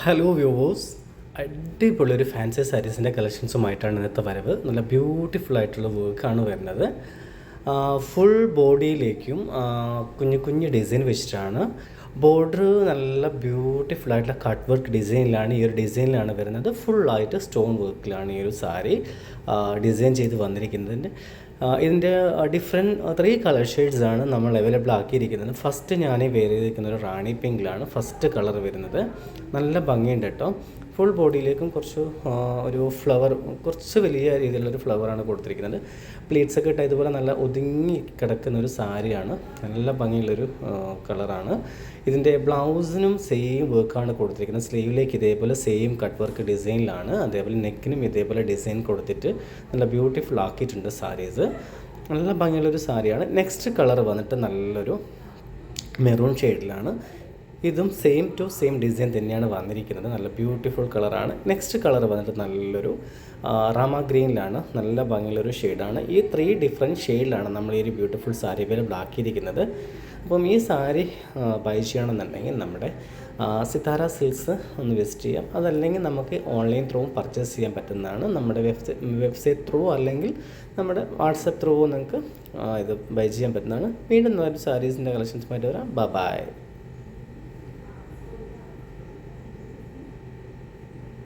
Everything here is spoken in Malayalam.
ഹലോ വ്യൂവേഴ്സ്, അടിപൊളിയൊരു ഫാൻസി സാരീസിൻ്റെ കളക്ഷൻസുമായിട്ടാണ് ഇന്നത്തെ വരവ്. നല്ല ബ്യൂട്ടിഫുൾ ആയിട്ടുള്ള വർക്കാണ് വരുന്നത്. ഫുൾ ബോഡിയിലേക്കും കുഞ്ഞു കുഞ്ഞു ഡിസൈൻ വെച്ചിട്ടാണ്. ബോർഡർ നല്ല ബ്യൂട്ടിഫുൾ ആയിട്ടുള്ള കട്ട് വർക്ക് ഡിസൈനിലാണ്, ഈ ഒരു ഡിസൈനിലാണ് വരുന്നത്. ഫുള്ളായിട്ട് സ്റ്റോൺ വർക്കിലാണ് ഈ ഒരു സാരി ഡിസൈൻ ചെയ്ത് വന്നിരിക്കുന്നത്. ഇതിൻ്റെ ഡിഫറെൻറ്റ് 3 കളർ ഷെയ്ഡ്സാണ് നമ്മൾ അവൈലബിൾ ആക്കിയിരിക്കുന്നത്. ഫസ്റ്റ് ഞാൻ വെയർ ചെയ്തിരിക്കുന്ന ഒരു റാണി പിങ്കിലാണ് ഫസ്റ്റ് കളർ വരുന്നത്. നല്ല ഭംഗിയുണ്ട് കേട്ടോ. ഫുൾ ബോഡിയിലേക്കും കുറച്ച് ഒരു ഫ്ലവർ, കുറച്ച് വലിയ രീതിയിലുള്ളൊരു ഫ്ലവറാണ് കൊടുത്തിരിക്കുന്നത്. പ്ലീറ്റ്സൊക്കെ ഇട്ട് ഇതുപോലെ നല്ല ഒതുങ്ങി കിടക്കുന്ന ഒരു സാരിയാണ്. നല്ല ഭംഗിയുള്ളൊരു കളറാണ്. ഇതിൻ്റെ ബ്ലൗസിനും സെയിം വർക്കാണ് കൊടുത്തിരിക്കുന്നത്. സ്ലീവിലേക്ക് ഇതേപോലെ സെയിം കട്ട് വർക്ക് ഡിസൈനിലാണ്. അതേപോലെ നെക്കിനും ഇതേപോലെ ഡിസൈൻ കൊടുത്തിട്ട് നല്ല ബ്യൂട്ടിഫുൾ ആക്കിയിട്ടുണ്ട് സാരീസ്. നല്ല ഭംഗിയുള്ളൊരു സാരിയാണ്. നെക്സ്റ്റ് കളർ വന്നിട്ട് നല്ലൊരു മെറൂൺ ഷെയ്ഡിലാണ്. ഇതും സെയിം ടു സെയിം ഡിസൈൻ തന്നെയാണ് വന്നിരിക്കുന്നത്. നല്ല ബ്യൂട്ടിഫുൾ കളറാണ്. നെക്സ്റ്റ് കളർ വന്നിട്ട് നല്ലൊരു റാമ ഗ്രീനിലാണ്. നല്ല ഭംഗിയുള്ളൊരു ഷെയ്ഡാണ്. ഈ 3 ഡിഫറെൻറ്റ് ഷെയ്ഡിലാണ് നമ്മൾ ഈ ഒരു ബ്യൂട്ടിഫുൾ സാരി അവൈലബിൾ ആക്കിയിരിക്കുന്നത്. അപ്പം ഈ സാരി ബൈ ചെയ്യണമെന്നുണ്ടെങ്കിൽ നമ്മുടെ സിതാര സിൽക്സ് ഒന്ന് വിസിറ്റ് ചെയ്യാം. അതല്ലെങ്കിൽ നമുക്ക് ഓൺലൈൻ ത്രൂവും പർച്ചേസ് ചെയ്യാൻ പറ്റുന്നതാണ്. നമ്മുടെ വെബ്സൈറ്റ് ത്രൂ അല്ലെങ്കിൽ നമ്മുടെ വാട്സപ്പ് ത്രൂ നിങ്ങൾക്ക് ഇത് ബൈ ചെയ്യാൻ പറ്റുന്നതാണ്. വീണ്ടും ഒരു സാരീസിൻ്റെ കളക്ഷൻസുമായിട്ട് വരാം. ബൈ.